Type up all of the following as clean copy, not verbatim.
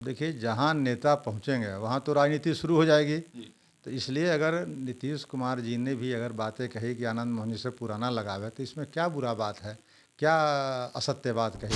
देखिए, जहाँ नेता पहुँचेंगे वहाँ तो राजनीति शुरू हो जाएगी। जी। तो इसलिए अगर नीतीश कुमार जी ने भी अगर बातें कही कि आनंद मोहन जी से पुराना लगाव है, तो इसमें क्या बुरा बात है? क्या असत्य बात कही?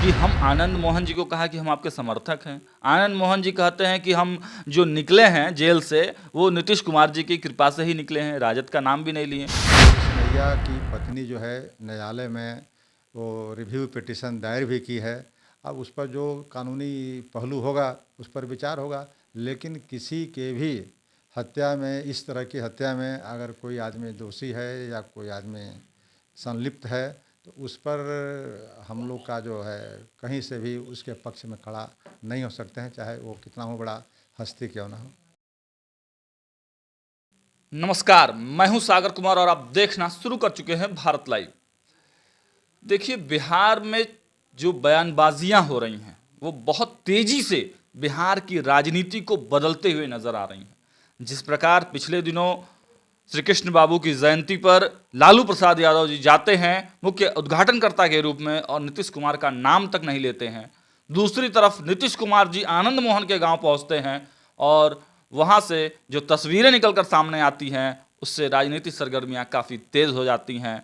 कि हम आनंद मोहन जी को कहा कि हम आपके समर्थक हैं। आनंद मोहन जी कहते हैं कि हम जो निकले हैं जेल से वो नीतीश कुमार जी की कृपा से ही निकले हैं, राजद का नाम भी नहीं लिए। बिश्नोइया की पत्नी जो है न्यायालय में वो रिव्यू पिटीशन दायर भी की है। अब उस पर जो कानूनी पहलू होगा उस पर विचार होगा। लेकिन किसी के भी हत्या में, इस तरह की हत्या में अगर कोई आदमी दोषी है या कोई आदमी संलिप्त है, तो उस पर हम लोग का जो है कहीं से भी उसके पक्ष में खड़ा नहीं हो सकते हैं, चाहे वो कितना हो बड़ा हस्ती क्यों ना हो। नमस्कार, मैं हूं सागर कुमार और आप देखना शुरू कर चुके हैं भारत लाइव। देखिए, बिहार में जो बयानबाजियां हो रही हैं वो बहुत तेजी से बिहार की राजनीति को बदलते हुए नजर आ रही हैं। जिस प्रकार पिछले दिनों श्री कृष्ण बाबू की जयंती पर लालू प्रसाद यादव जी जाते हैं मुख्य उद्घाटनकर्ता के रूप में और नीतीश कुमार का नाम तक नहीं लेते हैं, दूसरी तरफ नीतीश कुमार जी आनंद मोहन के गांव पहुंचते हैं और वहां से जो तस्वीरें निकलकर सामने आती हैं उससे राजनीतिक सरगर्मियां काफ़ी तेज हो जाती हैं।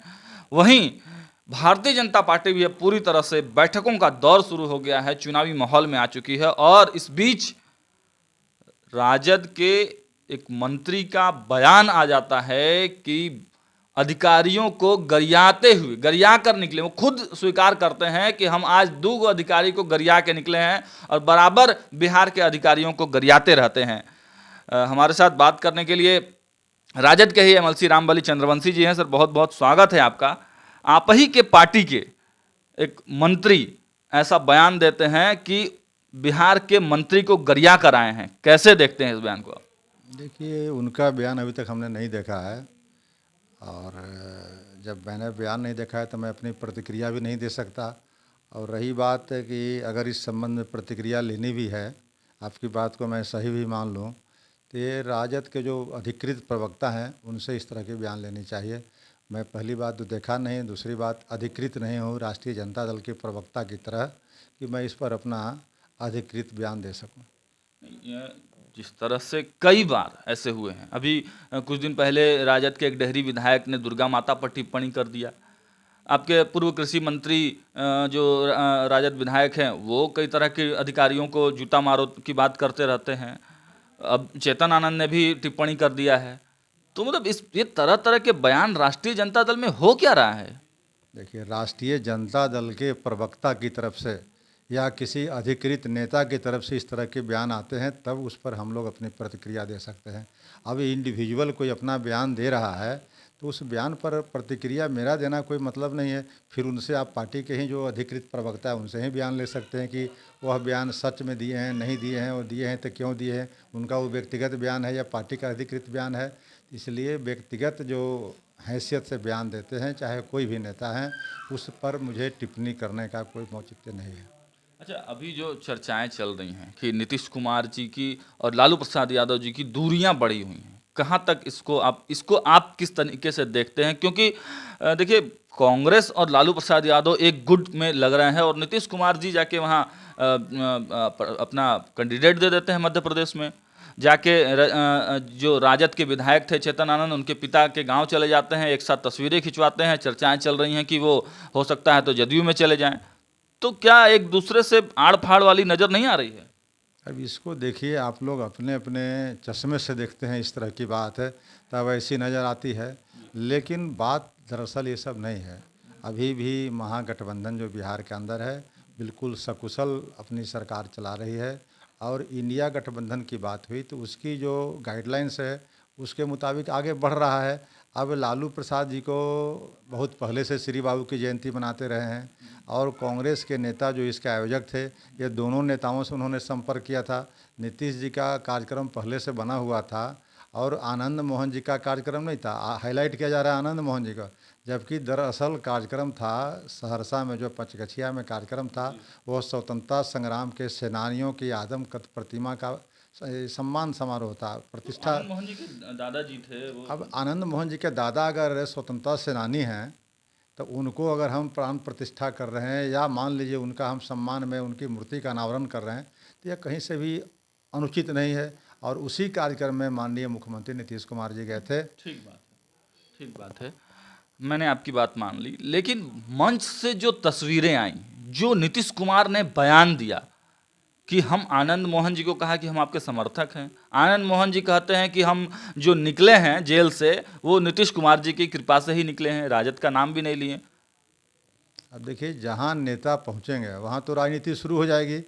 वहीं भारतीय जनता पार्टी भी अब पूरी तरह से बैठकों का दौर शुरू हो गया है, चुनावी माहौल में आ चुकी है और इस बीच राजद के एक मंत्री का बयान आ जाता है कि अधिकारियों को गरियाते हुए, गरिया कर निकले। वो खुद स्वीकार करते हैं कि हम आज 2 अधिकारी को गरिया के निकले हैं और बराबर बिहार के अधिकारियों को गरियाते रहते हैं। हमारे साथ बात करने के लिए राजद के ही एमएलसी रामबली चंद्रवंशी जी हैं। सर, बहुत बहुत स्वागत है आपका। आप ही के पार्टी के एक मंत्री ऐसा बयान देते हैं कि बिहार के मंत्री को गरिया कर आए हैं, कैसे देखते हैं इस बयान को आप? देखिए, उनका बयान अभी तक हमने नहीं देखा है और जब मैंने बयान नहीं देखा है तो मैं अपनी प्रतिक्रिया भी नहीं दे सकता। और रही बात है कि अगर इस संबंध में प्रतिक्रिया लेनी भी है, आपकी बात को मैं सही भी मान लूँ, तो ये राजद के जो अधिकृत प्रवक्ता हैं उनसे इस तरह के बयान लेनी चाहिए। मैं पहली बात तो देखा नहीं, दूसरी बात अधिकृत नहीं हूँ राष्ट्रीय जनता दल के प्रवक्ता की तरह कि मैं इस पर अपना अधिकृत बयान दे सकूँ। ये जिस तरह से कई बार ऐसे हुए हैं, अभी कुछ दिन पहले राजद के एक डेहरी विधायक ने दुर्गा माता पर टिप्पणी कर दिया। आपके पूर्व कृषि मंत्री जो राजद विधायक हैं वो कई तरह के अधिकारियों को जूता मारो की बात करते रहते हैं। अब चेतन आनंद ने भी टिप्पणी कर दिया है। तो मतलब इस ये तरह तरह के बयान राष्ट्रीय जनता दल में हो क्या रहा है? देखिए, राष्ट्रीय जनता दल के प्रवक्ता की तरफ से या किसी अधिकृत नेता की तरफ से इस तरह के बयान आते हैं तब उस पर हम लोग अपनी प्रतिक्रिया दे सकते हैं। अब इंडिविजुअल कोई अपना बयान दे रहा है तो उस बयान पर प्रतिक्रिया मेरा देना कोई मतलब नहीं है। फिर उनसे आप पार्टी के ही जो अधिकृत प्रवक्ता है उनसे ही बयान ले सकते हैं कि वह बयान सच में दिए हैं, नहीं दिए हैं, और दिए हैं तो क्यों दिए हैं। उनका वो व्यक्तिगत बयान है या पार्टी का अधिकृत बयान है। इसलिए व्यक्तिगत जो हैसियत से बयान देते हैं, चाहे कोई भी नेता हैं, उस पर मुझे टिप्पणी करने का कोई औचित्य नहीं है। अच्छा, अभी जो चर्चाएं चल रही हैं कि नीतीश कुमार जी की और लालू प्रसाद यादव जी की दूरियां बढ़ी हुई हैं, कहाँ तक इसको आप किस तरीके से देखते हैं? क्योंकि देखिए, कांग्रेस और लालू प्रसाद यादव एक गुट में लग रहे हैं और नीतीश कुमार जी जाके वहाँ अपना कैंडिडेट दे देते हैं मध्य प्रदेश में। जाके जो राजद के विधायक थे चेतन आनंद, उनके पिता के गांव चले जाते हैं, एक साथ तस्वीरें खिंचवाते हैं। चर्चाएं चल रही हैं कि वो हो सकता है तो जदयू में चले जाएं। तो क्या एक दूसरे से आड़ फाड़ वाली नजर नहीं आ रही है? अब इसको देखिए, आप लोग अपने अपने चश्मे से देखते हैं, इस तरह की बात है तब ऐसी नज़र आती है। लेकिन बात दरअसल ये सब नहीं है। अभी भी महागठबंधन जो बिहार के अंदर है बिल्कुल सकुशल अपनी सरकार चला रही है। और इंडिया गठबंधन की बात हुई तो उसकी जो गाइडलाइंस है उसके मुताबिक आगे बढ़ रहा है। अब लालू प्रसाद जी को बहुत पहले से श्री बाबू की जयंती मनाते रहे हैं और कांग्रेस के नेता जो इसके आयोजक थे, ये दोनों नेताओं से उन्होंने संपर्क किया था। नीतीश जी का कार्यक्रम पहले से बना हुआ था और आनंद मोहन जी का कार्यक्रम नहीं था। हाईलाइट किया जा रहा है आनंद मोहन जी का, जबकि दरअसल कार्यक्रम था सहरसा में, जो पचगछिया में कार्यक्रम था वो स्वतंत्रता संग्राम के सेनानियों की आदमकद प्रतिमा का सम्मान समारोह था, प्रतिष्ठा। आनंद मोहन जी के दादाजी थे वो। अब आनंद मोहन जी के दादा अगर स्वतंत्रता सेनानी हैं तो उनको अगर हम प्राण प्रतिष्ठा कर रहे हैं या मान लीजिए उनका हम सम्मान में उनकी मूर्ति का अनावरण कर रहे हैं, तो यह कहीं से भी अनुचित नहीं है। और उसी कार्यक्रम में माननीय मुख्यमंत्री नीतीश कुमार जी गए थे। ठीक बात है, ठीक बात है, मैंने आपकी बात मान ली। लेकिन मंच से जो तस्वीरें आई, जो नीतीश कुमार ने बयान दिया कि हम आनंद मोहन जी को कहा कि हम आपके समर्थक हैं, आनंद मोहन जी कहते हैं कि हम जो निकले हैं जेल से वो नीतीश कुमार जी की कृपा से ही निकले हैं, राजद का नाम भी नहीं लिए। अब देखिए, जहाँ नेता पहुँचेंगे वहाँ तो राजनीति शुरू हो जाएगी।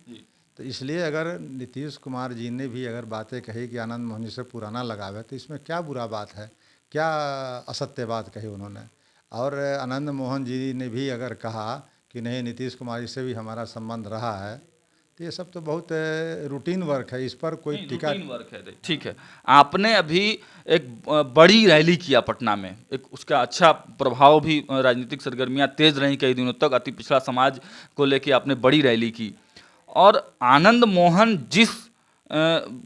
तो इसलिए अगर नीतीश कुमार जी ने भी अगर बातें कही कि आनंद मोहन जी से पुराना लगाव है, तो इसमें क्या बुरा बात है, क्या असत्य बात कही उन्होंने। और आनंद मोहन जी ने भी अगर कहा कि नहीं, नीतीश कुमार जी से भी हमारा संबंध रहा है, तो ये सब तो बहुत रूटीन वर्क है, इस पर कोई टीका। रूटीन वर्क है। ठीक है, आपने अभी एक बड़ी रैली किया पटना में, एक उसका अच्छा प्रभाव भी, राजनीतिक सरगर्मियां तेज रहीं कई दिनों तक, अति पिछड़ा समाज को लेके आपने बड़ी रैली की। और आनंद मोहन जिस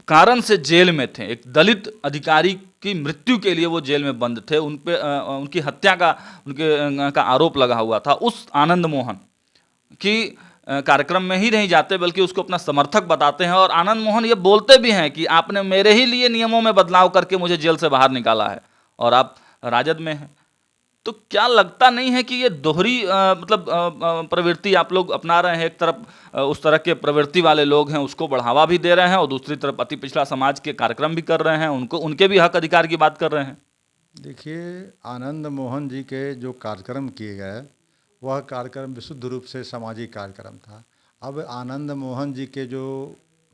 कारण से जेल में थे, एक दलित अधिकारी की मृत्यु के लिए वो जेल में बंद थे, उन पे उनकी हत्या का का आरोप लगा हुआ था, उस आनंद मोहन कि कार्यक्रम में ही नहीं जाते बल्कि उसको अपना समर्थक बताते हैं। और आनंद मोहन ये बोलते भी हैं कि आपने मेरे ही लिए नियमों में बदलाव करके मुझे जेल से बाहर निकाला है और आप राजद में हैं। तो क्या लगता नहीं है कि ये दोहरी प्रवृत्ति आप लोग अपना रहे हैं? एक तरफ उस तरह के प्रवृत्ति वाले लोग हैं उसको बढ़ावा भी दे रहे हैं और दूसरी तरफ अति पिछड़ा समाज के कार्यक्रम भी कर रहे हैं, उनको उनके भी हक अधिकार की बात कर रहे हैं। देखिए, आनंद मोहन जी के जो कार्यक्रम किए गए, वह कार्यक्रम विशुद्ध रूप से सामाजिक कार्यक्रम था। अब आनंद मोहन जी के जो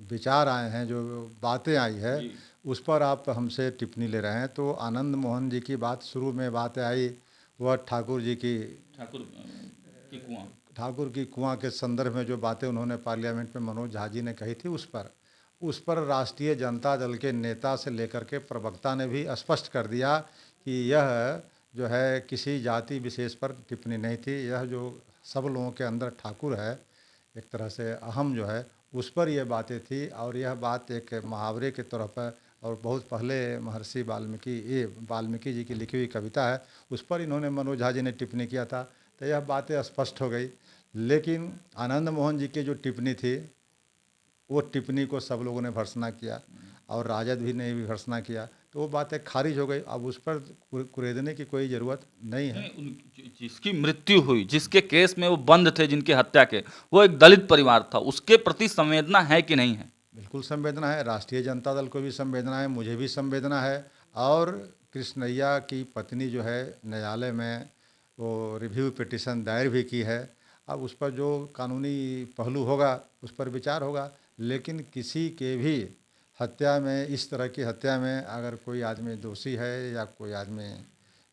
विचार आए हैं, जो बातें आई है, उस पर आप हमसे टिप्पणी ले रहे हैं। तो आनंद मोहन जी की बात, शुरू में बातें आई वह ठाकुर की कुआं के संदर्भ में जो बातें उन्होंने पार्लियामेंट में मनोज झा जी ने कही थी, उस पर राष्ट्रीय जनता दल के नेता से लेकर के प्रवक्ता ने भी स्पष्ट कर दिया कि यह जो है किसी जाति विशेष पर टिप्पणी नहीं थी, यह जो सब लोगों के अंदर ठाकुर है, एक तरह से अहम जो है, उस पर यह बातें थी। और यह बात एक मुहावरे के तौर पर, और बहुत पहले महर्षि वाल्मीकि जी की लिखी हुई कविता है, उस पर इन्होंने मनोज झा जी ने टिप्पणी किया था। तो यह बातें स्पष्ट हो गई। लेकिन आनंद मोहन जी की जो टिप्पणी थी, वो टिप्पणी को सब लोगों ने भर्त्सना किया और राजद भी ने भी भर्त्सना किया, तो वो बातें खारिज हो गई। अब उस पर कुरेदने की कोई ज़रूरत नहीं है। जिसकी मृत्यु हुई, जिसके केस में वो बंद थे, जिनके हत्या के, वो एक दलित परिवार था, उसके प्रति संवेदना है कि नहीं है? बिल्कुल संवेदना है, राष्ट्रीय जनता दल को भी संवेदना है, मुझे भी संवेदना है। और कृष्णैया की पत्नी जो है, न्यायालय में वो रिव्यू पिटीशन दायर भी की है। अब उस पर जो कानूनी पहलू होगा उस पर विचार होगा। लेकिन किसी के भी हत्या में, इस तरह की हत्या में अगर कोई आदमी दोषी है या कोई आदमी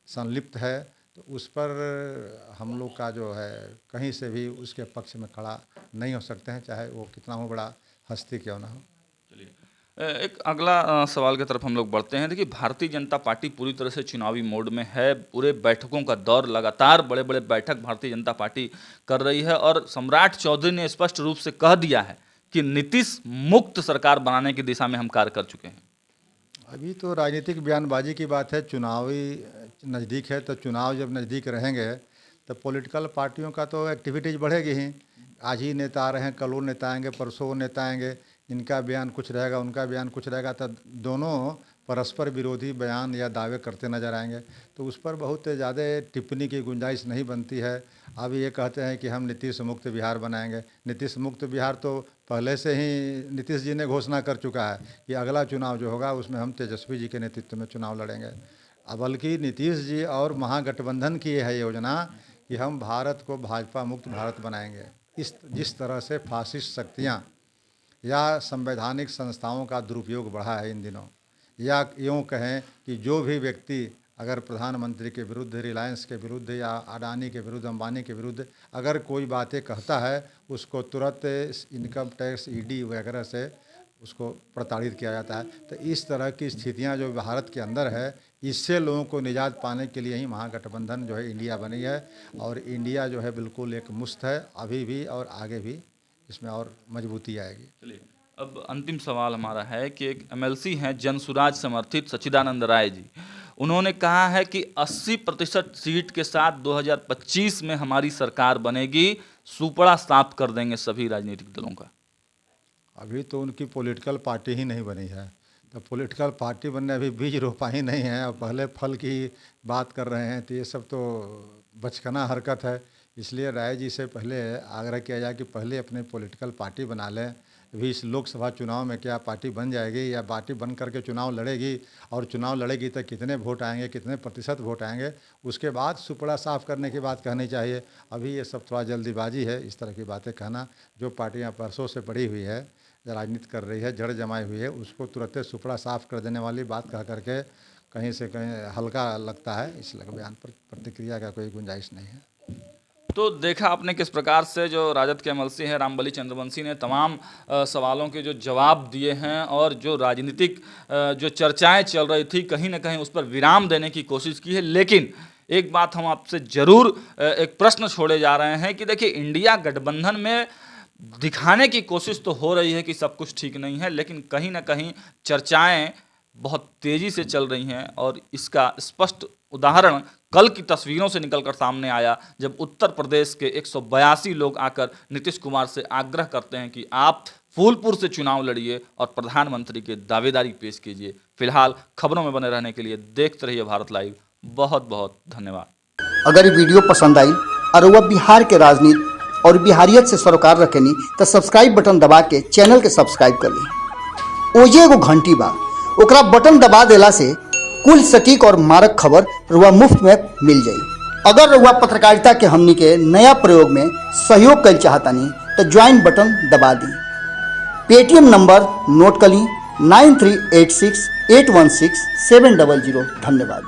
संलिप्त है, तो उस पर हम लोग का जो है कहीं से भी उसके पक्ष में खड़ा नहीं हो सकते हैं, चाहे वो कितना हो बड़ा हस्ती क्यों ना हो। चलिए, एक अगला सवाल की तरफ हम लोग बढ़ते हैं। देखिए, भारतीय जनता पार्टी पूरी तरह से चुनावी मोड में है, पूरे बैठकों का दौर, लगातार बड़े बड़े बैठक भारतीय जनता पार्टी कर रही है और सम्राट चौधरी ने स्पष्ट रूप से कह दिया है कि नीतीश मुक्त सरकार बनाने की दिशा में हम कार्य कर चुके हैं। अभी तो राजनीतिक बयानबाजी की बात है, चुनावी नज़दीक है, तो चुनाव जब नज़दीक रहेंगे तो पॉलिटिकल पार्टियों का तो एक्टिविटीज़ बढ़ेगी ही। आज ही नेता आ रहे हैं, कल वो नेता आएंगे, परसों वो नेता आएंगे, इनका बयान कुछ रहेगा, उनका बयान कुछ रहेगा, तो दोनों परस्पर विरोधी बयान या दावे करते नजर आएंगे। तो उस पर बहुत ज़्यादा टिप्पणी की गुंजाइश नहीं बनती है। अब ये कहते हैं कि हम नीतीश मुक्त बिहार बनाएंगे। नीतीश मुक्त बिहार तो पहले से ही नीतीश जी ने घोषणा कर चुका है कि अगला चुनाव जो होगा उसमें हम तेजस्वी जी के नेतृत्व में चुनाव लड़ेंगे। अब बल्कि नीतीश जी और महागठबंधन की है योजना कि हम भारत को भाजपा मुक्त भारत बनाएंगे। जिस तरह से फासिस्ट शक्तियाँ या संवैधानिक संस्थाओं का दुरुपयोग बढ़ा है इन दिनों, या यूँ कहें कि जो भी व्यक्ति अगर प्रधानमंत्री के विरुद्ध, रिलायंस के विरुद्ध या अडानी के विरुद्ध, अंबानी के विरुद्ध अगर कोई बातें कहता है, उसको तुरंत इनकम टैक्स, ईडी वगैरह से उसको प्रताड़ित किया जाता है। तो इस तरह की स्थितियां जो भारत के अंदर है, इससे लोगों को निजात पाने के लिए ही महागठबंधन जो है इंडिया बनी है। और इंडिया जो है बिल्कुल एक मुश्त है, अभी भी और आगे भी इसमें और मजबूती आएगी। चलिए, अब अंतिम सवाल हमारा है कि एक एमएलसी हैं जनसुराज समर्थित सच्चिदानंद राय जी, उन्होंने कहा है कि 80% सीट के साथ 2025 में हमारी सरकार बनेगी, सुपड़ा साफ कर देंगे सभी राजनीतिक दलों का। अभी तो उनकी पॉलिटिकल पार्टी ही नहीं बनी है, तो पॉलिटिकल पार्टी बनने अभी बीज रोपा ही नहीं है और पहले फल की बात कर रहे हैं, तो ये सब तो बचकाना हरकत है। इसलिए राय जी से पहले आग्रह किया जाए कि पहले अपने पॉलिटिकल पार्टी बना लें। अभी इस लोकसभा चुनाव में क्या पार्टी बन जाएगी या पार्टी बन करके चुनाव लड़ेगी, और चुनाव लड़ेगी तो कितने वोट आएंगे, कितने प्रतिशत वोट आएंगे, उसके बाद सुपड़ा साफ करने की बात कहनी चाहिए। अभी ये सब थोड़ा जल्दीबाजी है इस तरह की बातें कहना। जो पार्टियां परसों से पड़ी हुई है, राजनीति कर रही है, जड़ जमाई हुई है, उसको तुरंत सुपड़ा साफ कर देने वाली बात कह करके कहीं से कहीं हल्का लगता है। इस बयान पर प्रतिक्रिया का कोई गुंजाइश नहीं है। तो देखा आपने किस प्रकार से जो राजद के एमएलसी हैं रामबली चंद्रवंशी ने तमाम सवालों के जो जवाब दिए हैं, और जो राजनीतिक जो चर्चाएं चल रही थी कहीं ना कहीं उस पर विराम देने की कोशिश की है। लेकिन एक बात हम आपसे ज़रूर एक प्रश्न छोड़े जा रहे हैं कि देखिए, इंडिया गठबंधन में दिखाने की कोशिश तो हो रही है कि सब कुछ ठीक नहीं है, लेकिन कहीं ना कहीं चर्चाएं बहुत तेज़ी से चल रही हैं, और इसका स्पष्ट उदाहरण कल की तस्वीरों से निकलकर सामने आया, जब उत्तर प्रदेश के 182 लोग आकर नीतीश कुमार से आग्रह करते हैं कि आप फूलपुर से चुनाव लड़िए और प्रधानमंत्री की दावेदारी पेश कीजिए। फिलहाल खबरों में बने रहने के लिए देखते रहिए भारत लाइव। बहुत बहुत धन्यवाद। अगर ये वीडियो पसंद आई और वह बिहार के राजनीति और बिहारियत से सरोकार रखेनी तो सब्सक्राइब बटन दबा के चैनल के सब्सक्राइब कर ली। ओजे एगो घंटी बा, ओकरा बटन दबा देला से कुल सटीक और मारक खबर रुआ मुफ्त में मिल जाई। अगर रुआ पत्रकारिता के हमनी के नया प्रयोग में सहयोग कर चाहतानी तो ज्वाइन बटन दबा दी। पेटीएम नंबर नोट कर ली 9386816700। धन्यवाद।